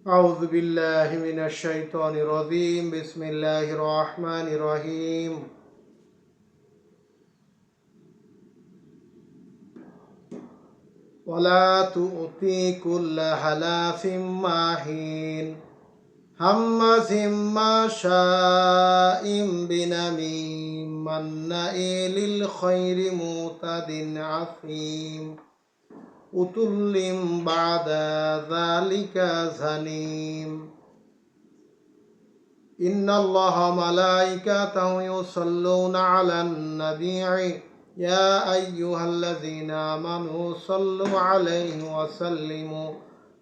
أعوذ بالله من الشيطان الرجيم بسم الله الرحمن الرحيم ولا تؤتي كل حلاف ماهين هماز مشاء بنميم مناع للخير معتد عظيم عتل بعد ذلك زنيم إن الله ملائكته يصلون على النبي يا أيها الذين آمنوا صلوا عليه وسلموا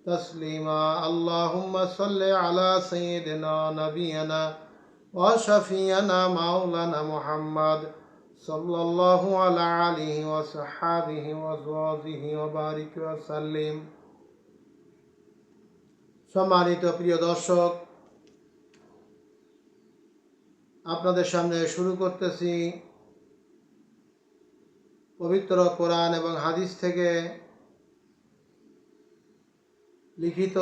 تسليما اللهم صل على سيدنا نبينا وشفينا مولانا محمد صلى الله على آله وصحبه وأزواجه وبارك وسلم। সম্মানিত প্রিয় দর্শক, আপনাদের সামনে শুরু করতেছি পবিত্র কোরআন এবং হাদিস থেকে লিখিত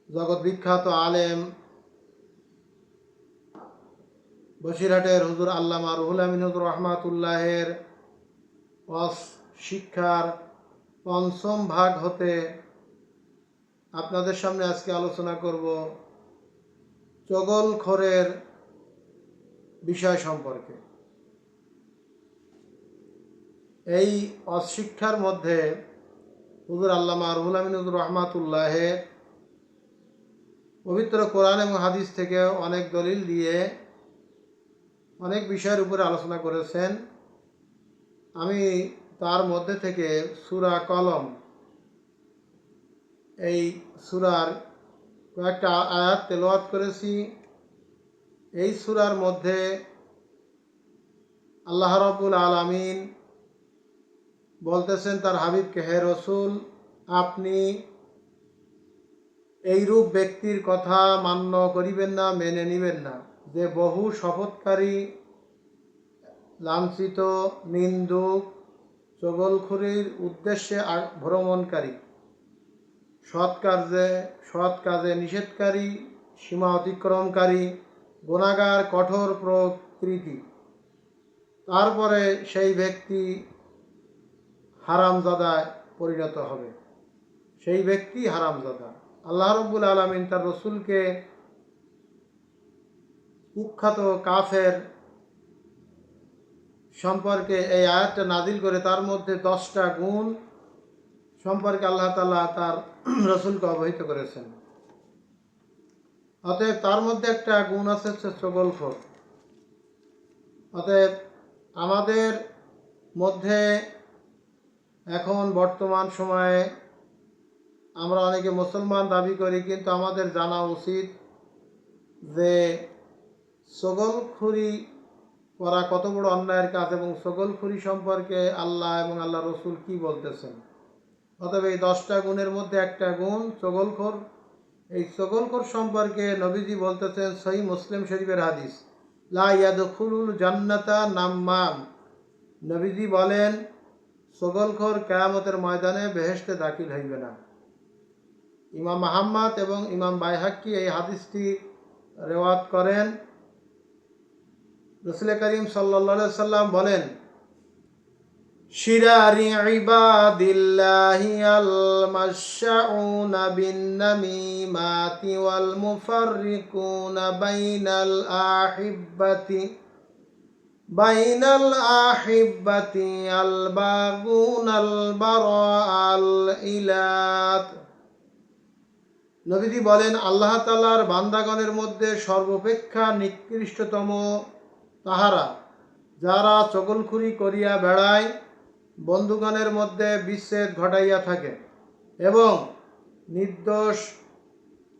জগৎ বিখ্যাত আলেম বসিরহাটের হুজুর আল্লামা রুহুল আমিন হুজুর রহমাতুল্লাহের শিক্ষার পঞ্চম ভাগ হতে আপনাদের সামনে আজকে আলোচনা করব চগলখোরের বিষয় সম্পর্কে। এই অশিক্ষার মধ্যে হুজুর আল্লামা রুহুল আমিন হুজুর রহমাতুল্লাহের পবিত্র কোরআন এবং হাদিস থেকে অনেক দলিল দিয়ে অনেক বিষয়ের উপরে আলোচনা করেছেন। আমি তার মধ্যে থেকে সূরা কলম, এই সূরার কয়েকটা আয়াত তেলাওয়াত করেছি। এই সূরার মধ্যে আল্লাহ রাব্বুল আলামিন বলতেছেন তার হাবিবকে, হে রসুল, আপনি এইরূপ ব্যক্তির কথা মান্য করিবেন না, মেনে নিবেন না, যে বহু শপথকারী, লাঞ্ছিত, নিন্দুক, চগলখুরির উদ্দেশ্যে ভ্রমণকারী, সৎ কাজে নিষেধকারী, সীমা অতিক্রমকারী, গুনাহগার, কঠোর প্রকৃতি। তারপরে সেই ব্যক্তি হারামজাদায় পরিণত হবে, সেই ব্যক্তি হারামজাদা। আল্লাহ রাব্বুল আলামিন তার রসুলকে কুখ্যাত কাফের সম্পর্কে এই আয়াতটা নাজিল করে তার মধ্যে 10টা গুণ সম্পর্কে আল্লাহ তাআলা তার রসুলকে অবহিত করেছেন। অতএব তার মধ্যে একটা গুণ আছে চগলখোর। অতএব আমাদের মধ্যে এখন বর্তমান সময়ে আমরা অনেকে মুসলমান দাবি করি, কিন্তু আমাদের জানা উচিত যে চগলখুরি করা কত বড় অন্যায়ের কাজ এবং চগলখুরি সম্পর্কে আল্লাহ এবং আল্লাহ রসুল কি বলতেছেন। অতএব এই 10টা গুণের মধ্যে একটা গুণ চগলখোর। এই চগলখোর সম্পর্কে নবীজি বলতেছেন, সহিহ মুসলিম শরীফের হাদিস, লা ইয়াদখুলুল জান্নাতা নাম্মাম। নবীজি বলেন, চগলখোর কিয়ামতের ময়দানে বেহেশতে দাখিল হইবে না। ইমাম আহমদ এবং ইমাম বাইহাক্কি এই হাদিসটি রেওয়ায়াত করেন। রাসূল করিম সাল্লাল্লাহু আলাইহি সাল্লাম বলেন, শিরারি ইবাদিল্লাহি আল মাশাউনা বিন নামিমাতি ওয়াল মুফাররিকুনা বাইনাল আহিব্বাতি আল বাগুন আল বারা আল ইলাত। নবীজি বলেন, আল্লাহ তাআলার বান্দাগণের মধ্যে সর্বাপেক্ষা নিকৃষ্টতম তাহারা, যারা চগলখুরি করিয়া বেড়ায়, বন্ধুগণের মধ্যে বিচ্ছেদ ঘটাইয়া থাকে এবং নির্দোষ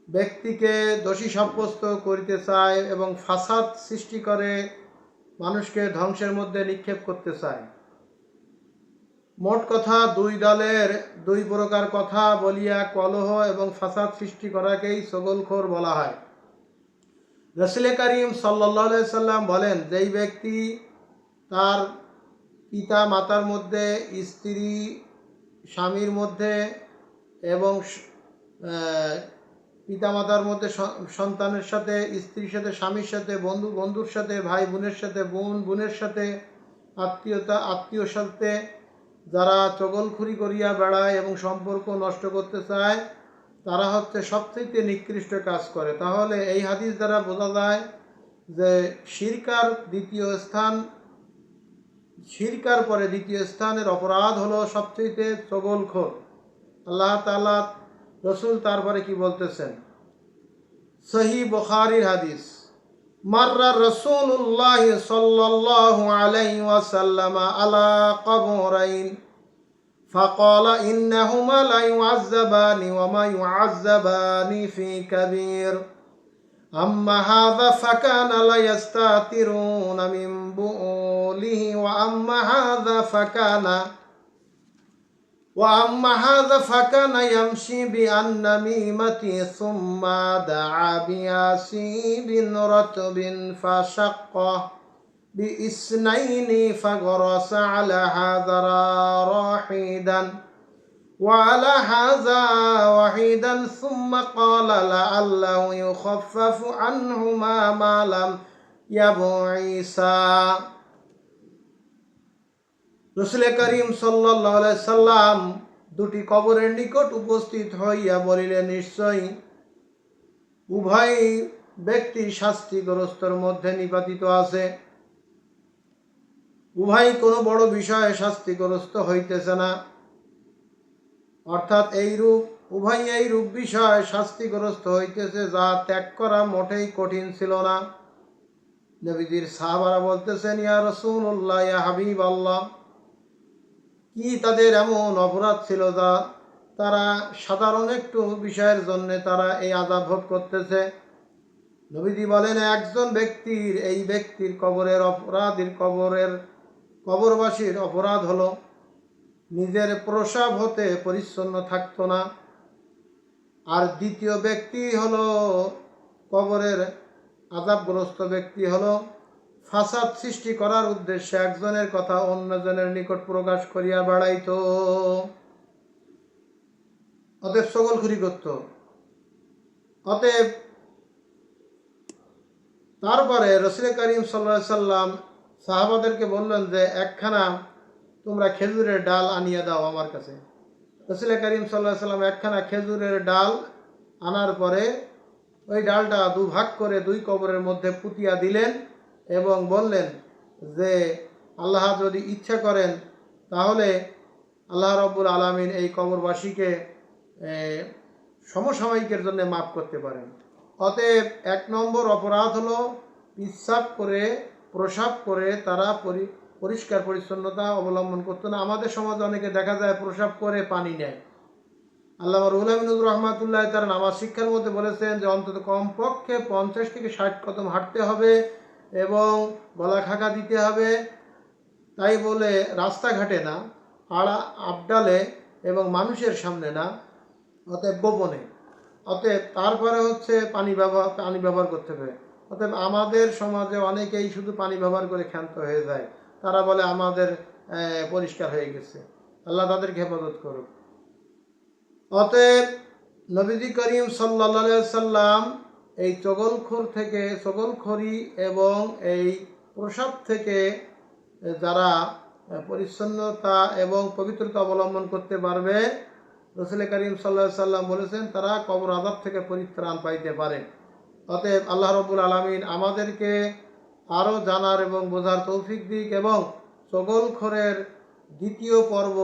ব্যক্তিকে দোষী সাব্যস্ত করিতে চায় এবং ফাসাদ সৃষ্টি করে মানুষকে ধ্বংসের মধ্যে নিক্ষেপ করতে চায়। মোট কথা, দুই দলের দুই প্রকার কথা বলিয়া কলহ এবং ফাসাদ সৃষ্টি করাকেই চগলখোর বলা হয়। রাসূল করিম সাল্লাল্লাহু আলাইহি সাল্লাম বলেন, যেই ব্যক্তি তার পিতা মাতার মধ্যে, স্ত্রী স্বামীর মধ্যে এবং পিতামাতার মধ্যে, সন্তানের সাথে, স্ত্রীর সাথে, স্বামীর সাথে, বন্ধু বন্ধুর সাথে, ভাই বোনের সাথে, বোন বোনের সাথে, আত্মীয়র সাথে যারা চগলখুরি করিয়া বেড়ায় এবং সম্পর্ক নষ্ট করতে চায়, তারা হচ্ছে সবথেকে নিকৃষ্ট কাজ করে। তাহলে এই হাদিস দ্বারা বোঝা যায় যে শিরকার পরে দ্বিতীয় স্থানের অপরাধ হলো সবচেয়ে চগলখোর। আল্লাহ তাআলা রসুল তারপরে কি বলতেছেন? সহিহ বুখারীর হাদিস, মাররা রাসূলুল্লাহ সাল্লাল্লাহু আলাইহি ওয়াসাল্লাম আলা কবরাইন فقال إنهما لا يعذبان وما يعذبان في كبير أما هذا فكان لا يستترون من بؤله وأما هذا فكان يمشي بالنميمة ثم دعا بياسين رطب فشقه بإثنين فغرس على هذا راحدا وعلى هذا وحيدا ثم قال لعله يخفف عنهما ما لم يبعثا। রাসূল করিম সাল্লাল্লাহু আলাইহি সাল্লাম দুটি কবরের নিকট উপস্থিত হইয়া বলিলেন, নিশ্চয়ই উভয় ব্যক্তি শাস্তিগ্রস্তর মধ্যে নিপাতিত আছে। উভয় কোনো বড় বিষয়ে শাস্তিগ্রস্ত হইতেছে না, অর্থাৎ উভয় এইরূপ বিষয় শাস্তিগ্রস্ত হইতেছে যা ত্যাগ করা মোটেই কঠিন ছিল না। নবীজির সাহাবারা বলতেছেন, ইয়া রাসূলুল্লাহ, ইয়া হাবিবাল্লাহ, কি তাদের এমন অপরাধ ছিল যা তারা সাধারণ একটু বিষয়ের জন্য তারা এই আযাব ভোগ করতেছে? নবীজি বলেন, একজন ব্যক্তির, এই ব্যক্তির কবরবাসীর অপরাধ হলো নিজের প্রস্রাব হতে পরিচ্ছন্ন থাকতো না। আর দ্বিতীয় ব্যক্তি হলো, কবরের আযাবগ্রস্ত ব্যক্তি হলো ফাসাদ সৃষ্টি করার উদ্দেশ্যে একজনের কথা অন্যজনের নিকট প্রকাশ করিয়া বেড়াইত, অতএব চগলখুরি করত। অতএব তারপরে রাসূল করিম সাল্লাল্লাহু আলাইহি সাল্লাম সাহাবাদেরকে বললেন যে, একখানা তোমরা খেজুরের ডাল আনিয়ে দাও আমার কাছে। রাসূল করিম সাল্লাল্লাহু আলাইহি সাল্লাম একখানা খেজুরের ডাল আনার পরে ওই ডালটা দুভাগ করে দুই কবরের মধ্যে পুঁতিয়া দিলেন এবং বললেন যে, আল্লাহ যদি ইচ্ছা করেন তাহলে আল্লাহ রাব্বুল আলামিন এই কবরবাসীকে সমসাময়িকের জন্য মাফ করতে পারেন। অতএব 1 নম্বর অপরাধ হলো প্রস্রাব করে তারা পরিষ্কার পরিচ্ছন্নতা অবলম্বন করতো না। আমাদের সমাজে অনেকে দেখা যায় প্রস্রাব করে পানি নেয়। আল্লামা রুহুল আমিন রহমাতুল্লাহ তার নামাজ শিক্ষার মধ্যে বলেছেন যে অন্তত কমপক্ষে 50 থেকে 60 কদম হাঁটতে হবে এবং গলা খাকা দিতে হবে। তাই বলে রাস্তাঘাটে না, আবডালে এবং মানুষের সামনে না, অতএব গোপনে। অতএব তারপরে হচ্ছে পানি ব্যবহার করতে হবে। অতএব আমাদের সমাজে অনেকেই শুধু পানি ব্যবহার করে ক্ষান্ত হয়ে যায়। তারা বলে আমাদের পরিষ্কার হয়ে গেছে। আল্লাহ তাদেরকে হেফাজত করুক। অতএব নবীজি করিম সাল্লাল্লাহু আলাইহি সাল্লাম এই চগলখড়ি এবং এই প্রস্রাব থেকে যারা পরিচ্ছন্নতা এবং পবিত্রতা অবলম্বন করতে পারবে, রাসূল করিম সাল্লাল্লাহু আলাইহি সাল্লাম বলেছেন, তারা কবর আযাব থেকে পরিত্রাণ পাইতে পারে। অতএব আল্লাহ রাব্বুল আলামিন আমাদেরকে আরও জানার এবং বোঝার তৌফিক দিক এবং চগলখড়ের দ্বিতীয় পর্ব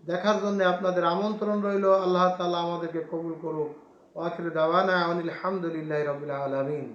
দেখার জন্য আপনাদের আমন্ত্রণ রইল। আল্লাহ তাআলা আমাদেরকে কবুল করুক। ওয়া আখিরু দাওয়ানা আনিল হামদুলিল্লাহি রাব্বিল আলামিন।